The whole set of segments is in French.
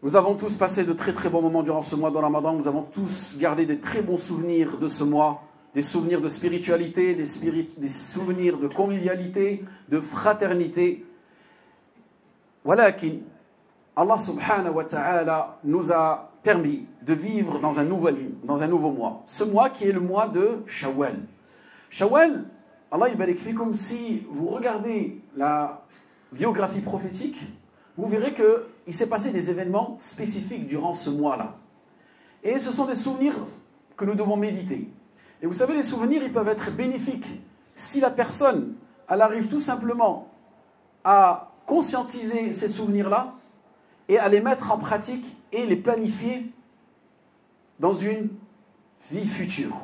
Nous avons tous passé de très très bons moments durant ce mois de Ramadan. Nous avons tous gardé des très bons souvenirs de ce mois, des souvenirs de spiritualité, des souvenirs de convivialité, de fraternité. Walakin, Allah subhanahu wa ta'ala nous a permis de vivre dans un nouveau mois. Ce mois qui est le mois de Shawwal. Shawwal, Allah yabarik fikum, si vous regardez la biographie prophétique, vous verrez qu'il s'est passé des événements spécifiques durant ce mois-là. Et ce sont des souvenirs que nous devons méditer. Et vous savez, les souvenirs, ils peuvent être bénéfiques si la personne, elle arrive tout simplement à conscientiser ces souvenirs-là et à les mettre en pratique et les planifier dans une vie future.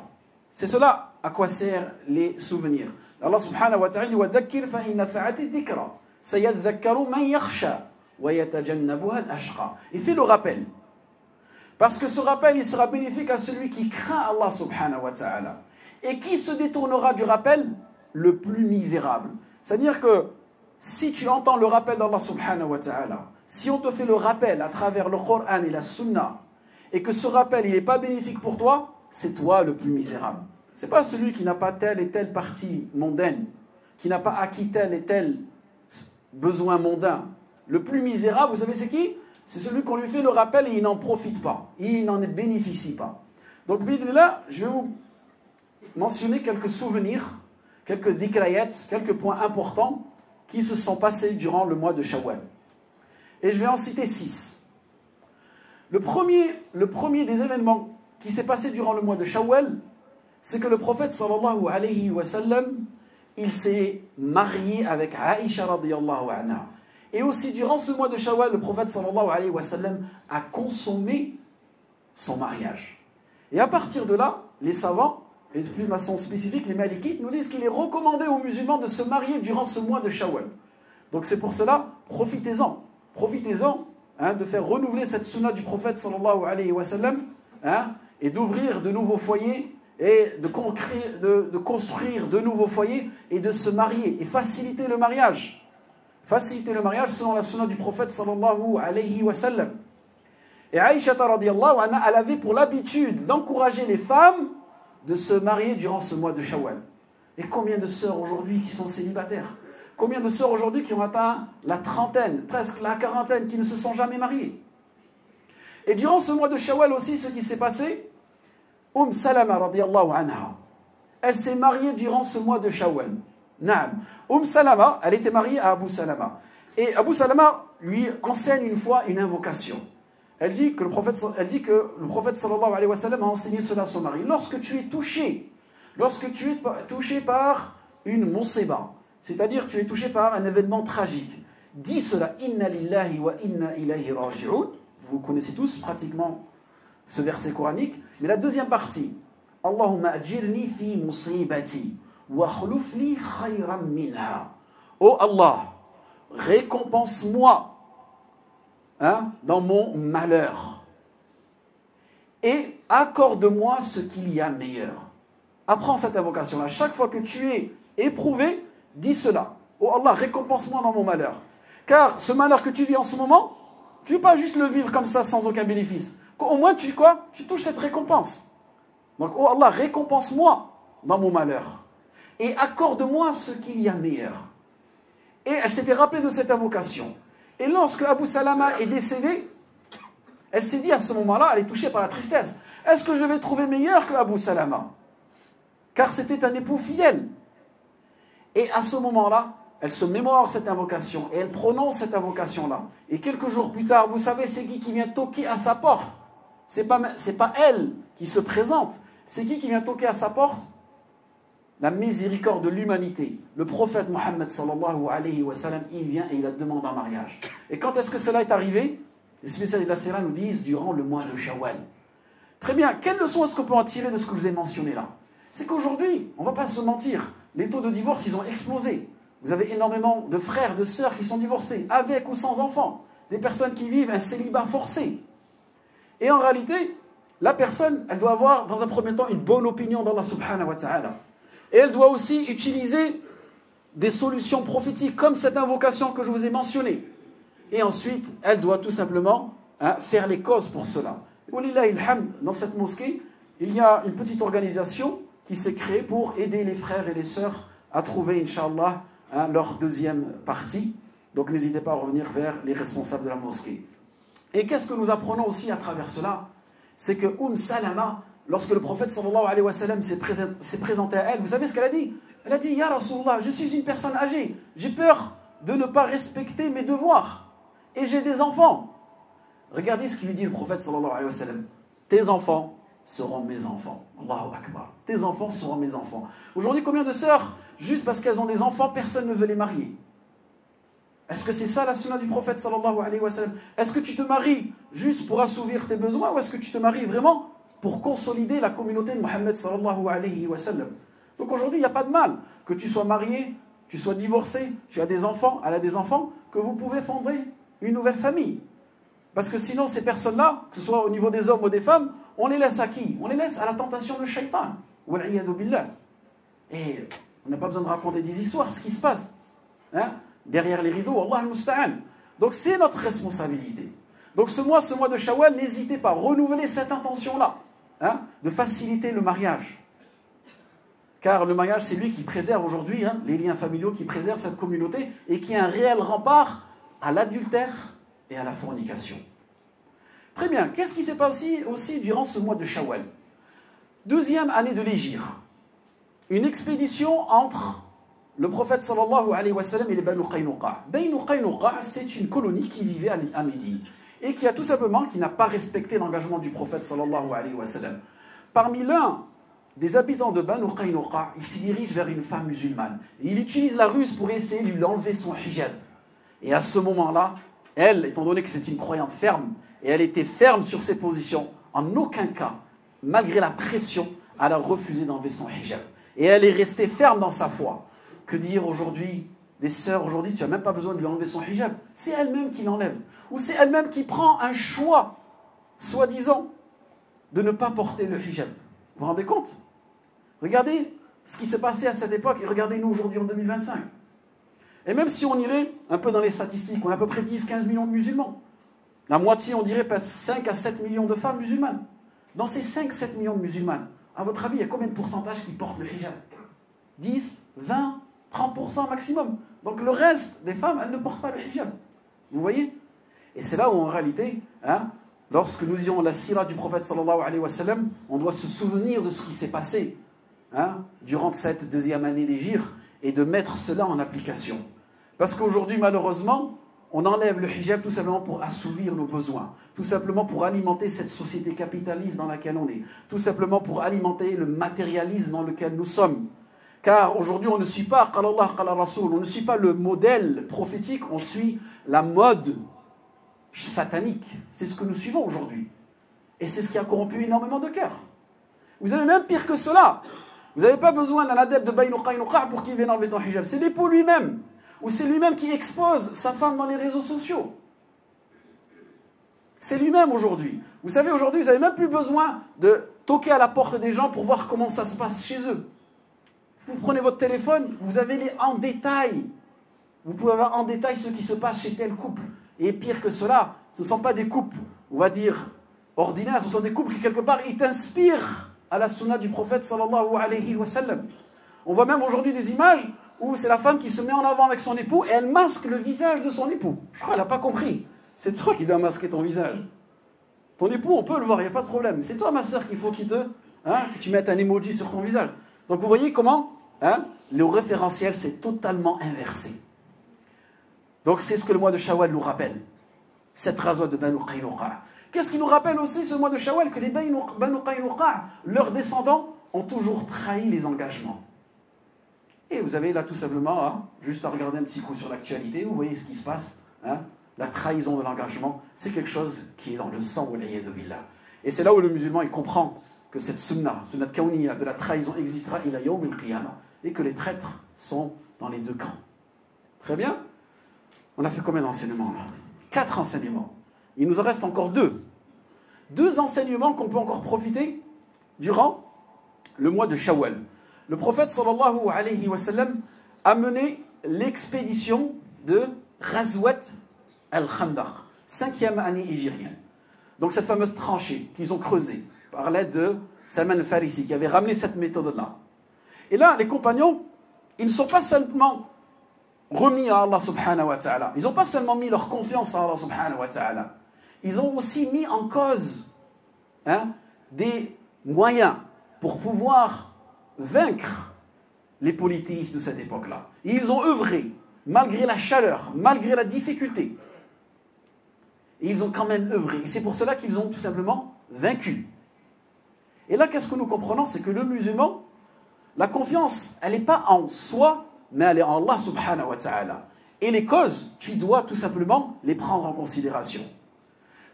C'est cela à quoi servent les souvenirs. Allah subhanahu wa ta'ala dit وَذَكِّرْ فَإِنَّ فَعَتِ الذِّكْرَ سَيَذَّكَّرُ مَنْ يَخْشَى وَيَتَجَنَّبُهَا الْأَشْقَى. Il fait le rappel. Parce que ce rappel, il sera bénéfique à celui qui craint Allah subhanahu wa ta'ala. Et qui se détournera du rappel? Le plus misérable. C'est-à-dire que si tu entends le rappel d'Allah subhanahu wa ta'ala, si on te fait le rappel à travers le Coran et la Sunna, et que ce rappel, il n'est pas bénéfique pour toi, c'est toi le plus misérable. Ce n'est pas celui qui n'a pas telle et telle partie mondaine, qui n'a pas acquis tel et tel besoin mondain. Le plus misérable, vous savez c'est qui? C'est celui qu'on lui fait le rappel et il n'en profite pas, il n'en bénéficie pas. Donc, là, je vais vous mentionner quelques souvenirs, quelques dhikrayat, quelques points importants qui se sont passés durant le mois de Shawwal. Et je vais en citer 6. Le premier des événements qui s'est passé durant le mois de Shawwal, c'est que le prophète sallallahu alayhi wa sallam, il s'est marié avec Aïcha radiyallahu anha. Et aussi durant ce mois de Shawwal, le prophète sallallahu alayhi wa sallam a consommé son mariage. Et à partir de là, les savants, et de plus façon spécifique, les malikites, nous disent qu'il est recommandé aux musulmans de se marier durant ce mois de Shawwal. Donc c'est pour cela, profitez-en. Profitez-en de faire renouveler cette sunna du prophète sallallahu alayhi wa sallam, et d'ouvrir de nouveaux foyers et de construire de nouveaux foyers et de se marier et faciliter le mariage. Faciliter le mariage selon la sunna du prophète sallallahu alayhi wa sallam. Et Aïcha radiyallahu anha, elle avait pour l'habitude d'encourager les femmes de se marier durant ce mois de Shawwal. Et combien de sœurs aujourd'hui qui sont célibataires? Combien de sœurs aujourd'hui qui ont atteint la trentaine, presque la quarantaine, qui ne se sont jamais mariées? Et durant ce mois de Shawwal aussi, ce qui s'est passé, Salama radiyallahu anha, elle s'est mariée durant ce mois de Shawwal. Naam. Salama, elle était mariée à Abu Salama. Et Abu Salama lui enseigne une fois une invocation. Elle dit que le prophète sallallahu alayhi wa sallam a enseigné cela à son mari. Lorsque tu es touché par une musiba, c'est-à-dire tu es touché par un événement tragique, dis cela, inna lillahi wa inna ilayhi raji'un. Vous connaissez tous pratiquement ce verset coranique. Mais la deuxième partie, Allahumma ajirni fi musibati wa khluf li khayran minha. Oh Allah, récompense-moi dans mon malheur et accorde-moi ce qu'il y a meilleur. Apprends cette invocation-là. Chaque fois que tu es éprouvé, dis cela. Oh Allah, récompense-moi dans mon malheur. Car ce malheur que tu vis en ce moment, tu ne veux pas juste le vivre comme ça sans aucun bénéfice. Au moins, tu touches cette récompense. Donc, oh Allah, récompense-moi dans mon malheur et accorde-moi ce qu'il y a meilleur. Et elle s'était rappelée de cette invocation. Et lorsque Abu Salama est décédé, elle s'est dit à ce moment-là, elle est touchée par la tristesse. Est-ce que je vais trouver meilleur que Abu Salama? Car c'était un époux fidèle. Et à ce moment-là, elle se mémore cette invocation et elle prononce cette invocation-là. Et quelques jours plus tard, vous savez, c'est qui vient toquer à sa porte? C'est pas elle qui se présente. C'est qui vient toquer à sa porte? La miséricorde de l'humanité. Le prophète Mohammed sallallahu alayhi wa sallam, il vient et il la demande en mariage. Et quand est-ce que cela est arrivé? Les spécialistes de la Sira nous disent durant le mois de Shawwal. Très bien, quelle leçon est-ce qu'on peut en tirer de ce que je vous ai mentionné là? C'est qu'aujourd'hui, on ne va pas se mentir, les taux de divorce, ils ont explosé. Vous avez énormément de frères, de sœurs qui sont divorcés, avec ou sans enfants. Des personnes qui vivent un célibat forcé. Et en réalité, la personne, elle doit avoir, dans un premier temps, une bonne opinion d'Allah subhanahu wa ta'ala. Et elle doit aussi utiliser des solutions prophétiques, comme cette invocation que je vous ai mentionnée. Et ensuite, elle doit tout simplement faire les causes pour cela. Dans cette mosquée, il y a une petite organisation qui s'est créée pour aider les frères et les sœurs à trouver, Inch'Allah, leur deuxième partie. Donc n'hésitez pas à revenir vers les responsables de la mosquée. Et qu'est-ce que nous apprenons aussi à travers cela? C'est que Salama, lorsque le prophète sallallahu alayhi wa sallam s'est présenté à elle, vous savez ce qu'elle a dit? Elle a dit, Ya Rasulullah, je suis une personne âgée, j'ai peur de ne pas respecter mes devoirs, et j'ai des enfants. Regardez ce qu'il lui dit le prophète sallallahu alayhi wa sallam. Tes enfants seront mes enfants. Allahu Akbar. Tes enfants seront mes enfants. Aujourd'hui, combien de sœurs, juste parce qu'elles ont des enfants, personne ne veut les marier? Est-ce que c'est ça la sunna du prophète sallallahu alayhi wa sallam? Est-ce que tu te maries juste pour assouvir tes besoins, ou est-ce que tu te maries vraiment pour consolider la communauté de Mohammed sallallahu alayhi wa sallam? Donc aujourd'hui, il n'y a pas de mal que tu sois marié, tu sois divorcé, tu as des enfants, elle a des enfants, que vous pouvez fonder une nouvelle famille. Parce que sinon, ces personnes-là, que ce soit au niveau des hommes ou des femmes, on les laisse à qui? On les laisse à la tentation de shaitan. Wal'iyadu billah. Et on n'a pas besoin de raconter des histoires, ce qui se passe derrière les rideaux, Allah al-Musta'an. Donc c'est notre responsabilité. Donc ce mois de Shawwal, n'hésitez pas, renouveler cette intention-là, de faciliter le mariage. Car le mariage, c'est lui qui préserve aujourd'hui les liens familiaux, qui préserve cette communauté et qui est un réel rempart à l'adultère et à la fornication. Très bien, qu'est-ce qui s'est passé aussi durant ce mois de Shawwal? Deuxième année de l'Hégire. Une expédition entre le prophète sallallahu alayhi wa sallam et les Banu Qaynuqa. Banu Qaynuqa, c'est une colonie qui vivait à Médine et qui a tout simplement, qui n'a pas respecté l'engagement du prophète sallallahu alayhi wa sallam. Parmi l'un des habitants de Banu Qaynuqa, il s'y dirige vers une femme musulmane. Et il utilise la ruse pour essayer de lui enlever son hijab. Et à ce moment-là, elle, étant donné que c'est une croyante ferme, et elle était ferme sur ses positions, en aucun cas, malgré la pression, elle a refusé d'enlever son hijab. Et elle est restée ferme dans sa foi. Que dire aujourd'hui des sœurs? Aujourd'hui, tu n'as même pas besoin de lui enlever son hijab. C'est elle-même qui l'enlève. Ou c'est elle-même qui prend un choix, soi-disant, de ne pas porter le hijab. Vous vous rendez compte? Regardez ce qui s'est passé à cette époque et regardez-nous aujourd'hui en 2025. Et même si on irait un peu dans les statistiques, on a à peu près 10-15 millions de musulmans. La moitié, on dirait, passe 5 à 7 millions de femmes musulmanes. Dans ces 5-7 millions de musulmanes, à votre avis, il y a combien de pourcentage qui portent le hijab? 10, 20, 30% maximum. Donc le reste des femmes, elles ne portent pas le hijab. Vous voyez? Et c'est là où en réalité, lorsque nous disons la sira du prophète sallallahu alayhi wa sallam, on doit se souvenir de ce qui s'est passé durant cette deuxième année d'Hégire et de mettre cela en application. Parce qu'aujourd'hui, malheureusement, on enlève le hijab tout simplement pour assouvir nos besoins, tout simplement pour alimenter cette société capitaliste dans laquelle on est, tout simplement pour alimenter le matérialisme dans lequel nous sommes. Car aujourd'hui, on ne suit pas qala Allah, qala Rasoul, on ne suit pas le modèle prophétique, on suit la mode satanique. C'est ce que nous suivons aujourd'hui. Et c'est ce qui a corrompu énormément de cœurs. Vous avez même pire que cela. Vous n'avez pas besoin d'un adepte de Banu Qaynuqa pour qu'il vienne enlever ton hijab. C'est l'époux lui-même. Ou c'est lui-même qui expose sa femme dans les réseaux sociaux. C'est lui-même aujourd'hui. Vous savez, aujourd'hui, vous n'avez même plus besoin de toquer à la porte des gens pour voir comment ça se passe chez eux. Vous prenez votre téléphone, vous avez les en détail. Vous pouvez avoir en détail ce qui se passe chez tel couple. Et pire que cela, ce ne sont pas des couples, on va dire, ordinaires, ce sont des couples qui, quelque part, ils t'inspirent à la sunna du prophète sallallahu alayhi wa sallam. On voit même aujourd'hui des images où c'est la femme qui se met en avant avec son époux et elle masque le visage de son époux. Je crois qu'elle n'a pas compris. C'est toi qui dois masquer ton visage. Ton époux, on peut le voir, il n'y a pas de problème. C'est toi, ma soeur, qu'il faut que tu mettes un emoji sur ton visage. Donc vous voyez comment le référentiel s'est totalement inversé. Donc c'est ce que le mois de Shawwal nous rappelle. Cette razwa de Banu Qaynuqa. Qu'est-ce qui nous rappelle aussi ce mois de Shawwal? Que les Banu Qaynuqa, leurs descendants, ont toujours trahi les engagements. Et vous avez là tout simplement, juste à regarder un petit coup sur l'actualité, vous voyez ce qui se passe. La trahison de l'engagement, c'est quelque chose qui est dans le sang, wal'iyadu billah. Et c'est là où le musulman il comprend que cette sunnah kawniyya de la trahison existera ila yawm al-qiyamah et que les traîtres sont dans les deux camps. Très bien. On a fait combien d'enseignements là? 4 enseignements. Il nous en reste encore 2. 2 enseignements qu'on peut encore profiter durant le mois de Shawwal. Le prophète sallallahu alayhi wa sallam a mené l'expédition de Ghazwat al-Khandaq, 5e année hégirienne. Donc cette fameuse tranchée qu'ils ont creusée par l'aide de Salman al-Farisi qui avait ramené cette méthode-là. Et là, les compagnons, ils ne sont pas seulement remis à Allah subhanahu wa ta'ala. Ils n'ont pas seulement mis leur confiance à Allah subhanahu wa ta'ala. Ils ont aussi mis en cause des moyens pour pouvoir vaincre les polythéistes de cette époque-là. Et ils ont œuvré, malgré la chaleur, malgré la difficulté. Et ils ont quand même œuvré. Et c'est pour cela qu'ils ont tout simplement vaincu. Et là, qu'est-ce que nous comprenons? C'est que le musulman, la confiance, elle n'est pas en soi, mais elle est en Allah subhanahu wa ta'ala. Et les causes, tu dois tout simplement les prendre en considération.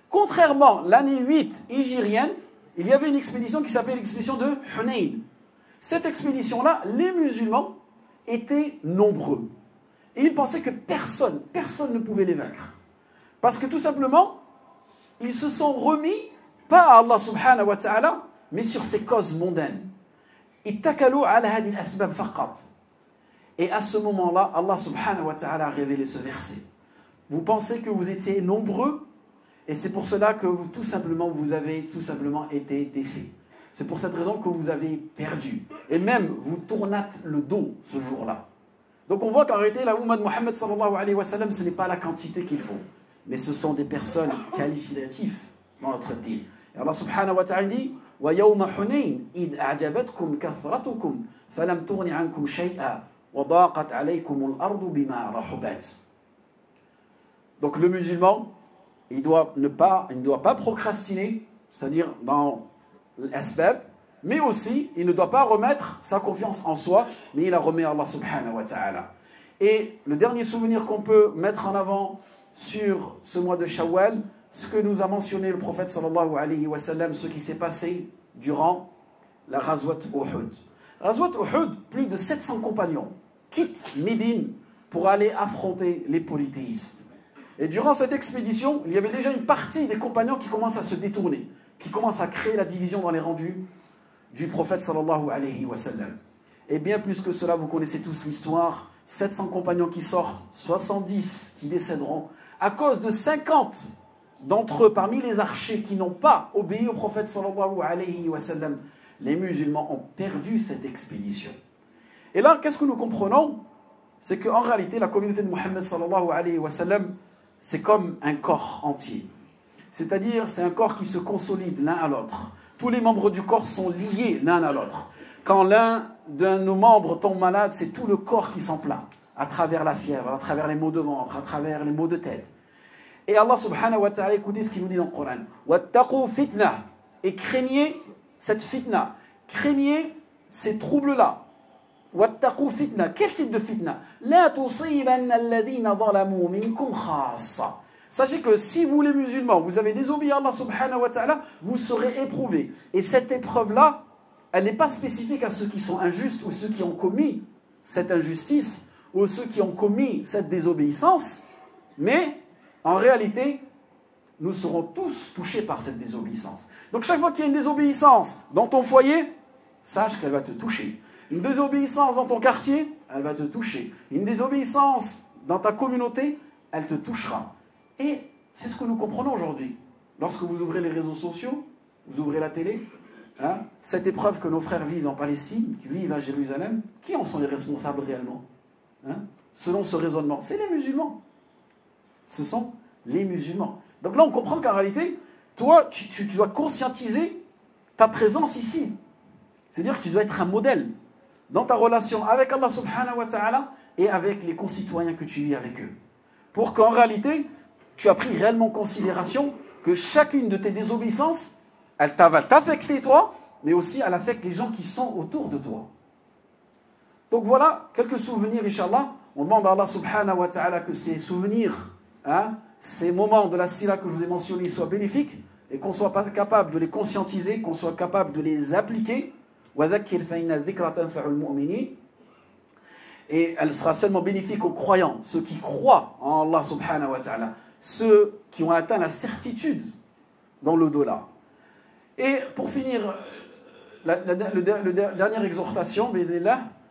Contrairement, l'année 8 hijrienne, il y avait une expédition qui s'appelait l'expédition de Hunayn. Cette expédition-là, les musulmans étaient nombreux. Et ils pensaient que personne ne pouvait les vaincre. Parce que tout simplement, ils se sont remis, pas à Allah subhanahu wa ta'ala, mais sur ces causes mondaines. Ittakalu ala hadil asbab faqat. Et à ce moment-là, Allah subhanahu wa ta'ala a révélé ce verset. Vous pensez que vous étiez nombreux, et c'est pour cela que vous avez tout simplement été défaits. C'est pour cette raison que vous avez perdu. Et même, vous tournâtes le dos ce jour-là. Donc on voit qu'en réalité, la Ummah de Muhammad sallallahu alayhi wa sallam, ce n'est pas la quantité qu'il faut, mais ce sont des personnes qualificatives dans notre dîn. Et Allah subhanahu wa ta'ala dit وَيَوْمَ حُنَيْنٍ إِذْ أَعْجَبَتْكُمْ كَثْرَتُكُمْ فَلَمْ تُغْنِ عَنْكُمْ شَيْئًا وَضَاقَتْ عَلَيْكُمُ الْأَرْضُ بِمَا رَحُبَتْ. Donc le musulman, il ne doit pas procrastiner, c'est-à-dire dans l'asbab, mais aussi il ne doit pas remettre sa confiance en soi, mais il la remet à Allah subhanahu wa ta'ala. Et le dernier souvenir qu'on peut mettre en avant sur ce mois de Shawwal, ce que nous a mentionné le prophète sallallahu alayhi wa sallam, ce qui s'est passé durant la Ghazwat Uhud. Ghazwat Uhud, plus de 700 compagnons quittent Médine pour aller affronter les polythéistes. Et durant cette expédition, il y avait déjà une partie des compagnons qui commencent à se détourner, qui commencent à créer la division dans les rangs du prophète sallallahu alayhi wa sallam. Et bien plus que cela, vous connaissez tous l'histoire, 700 compagnons qui sortent, 70 qui décéderont, à cause de 50 d'entre eux, parmi les archers qui n'ont pas obéi au prophète sallallahu alayhi wa sallam. Les musulmans ont perdu cette expédition. Et là, qu'est-ce que nous comprenons? C'est qu'en réalité, la communauté de Muhammad sallallahu alayhi wa sallam, c'est comme un corps entier. C'est-à-dire, c'est un corps qui se consolide l'un à l'autre. Tous les membres du corps sont liés l'un à l'autre. Quand l'un de nos membres tombe malade, c'est tout le corps qui s'en plaint, à travers la fièvre, à travers les maux de ventre, à travers les maux de tête. Et Allah subhanahu wa ta'ala, écoutez ce qu'il nous dit dans le Coran. وَاتَّقُوا فِتْنَةً. Et craignez cette fitna, craignez ces troubles-là. وَاتَّقُوا فِتْنَةً. Quel type de fitna? لَا تُصِيبَنَّ الَّذِينَ ظَلَمُوا مِنْكُمْ خَاصَّةً. Sachez que si vous les musulmans, vous avez désobéi à Allah subhanahu wa ta'ala, vous serez éprouvés. Et cette épreuve-là, elle n'est pas spécifique à ceux qui sont injustes ou ceux qui ont commis cette injustice ou ceux qui ont commis cette désobéissance, mais en réalité, nous serons tous touchés par cette désobéissance. Donc chaque fois qu'il y a une désobéissance dans ton foyer, sache qu'elle va te toucher. Une désobéissance dans ton quartier, elle va te toucher. Une désobéissance dans ta communauté, elle te touchera. Et c'est ce que nous comprenons aujourd'hui. Lorsque vous ouvrez les réseaux sociaux, vous ouvrez la télé, cette épreuve que nos frères vivent en Palestine, qui vivent à Jérusalem, qui en sont les responsables réellement? Selon ce raisonnement, c'est les musulmans. Ce sont les musulmans. Donc là, on comprend qu'en réalité, toi, tu dois conscientiser ta présence ici. C'est-à-dire que tu dois être un modèle dans ta relation avec Allah subhanahu wa ta'ala et avec les concitoyens que tu vis avec eux. Pour qu'en réalité, tu as pris réellement en considération que chacune de tes désobéissances, elle va t'affecter toi, mais aussi elle affecte les gens qui sont autour de toi. Donc voilà quelques souvenirs, Inch'Allah. On demande à Allah subhanahu wa ta'ala que ces souvenirs, ces moments de la sila que je vous ai mentionnés soient bénéfiques et qu'on soit capable de les conscientiser, qu'on soit capable de les appliquer. Et elle sera seulement bénéfique aux croyants, ceux qui croient en Allah subhanahu wa ta'ala, ceux qui ont atteint la certitude dans l'au-delà. Et pour finir, la dernière exhortation,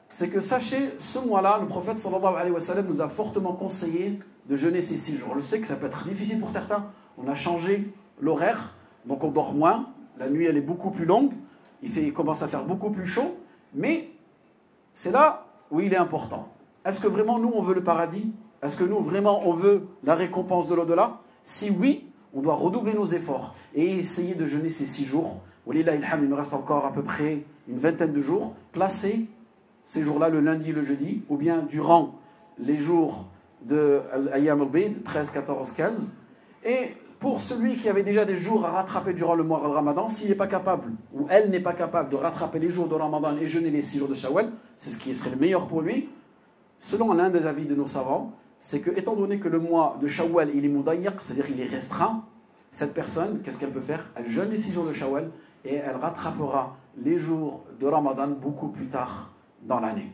c'est que sachez, ce mois-là, le prophète sallallahu alayhi wa sallam nous a fortement conseillé de jeûner ces 6 jours. Je sais que ça peut être difficile pour certains, on a changé l'horaire, donc on dort moins, la nuit elle est beaucoup plus longue, il commence à faire beaucoup plus chaud, mais c'est là où il est important. Est-ce que vraiment nous on veut le paradis? Est-ce que nous vraiment on veut la récompense de l'au-delà? Si oui, on doit redoubler nos efforts et essayer de jeûner ces 6 jours. Walillah ilham, il nous reste encore à peu près une vingtaine de jours. Placez ces jours-là, le lundi et le jeudi, ou bien durant les jours de Ayyam al-Bid, 13, 14, 15. Et pour celui qui avait déjà des jours à rattraper durant le mois de Ramadan, s'il n'est pas capable, ou elle n'est pas capable de rattraper les jours de Ramadan et jeûner les 6 jours de Shawwal, c'est ce qui serait le meilleur pour lui, selon l'un des avis de nos savants, c'est que, étant donné que le mois de Shawwal, il est mudayyak, c'est-à-dire il est restreint, cette personne, qu'est-ce qu'elle peut faire? Elle jeûne les 6 jours de Shawwal et elle rattrapera les jours de Ramadan beaucoup plus tard dans l'année.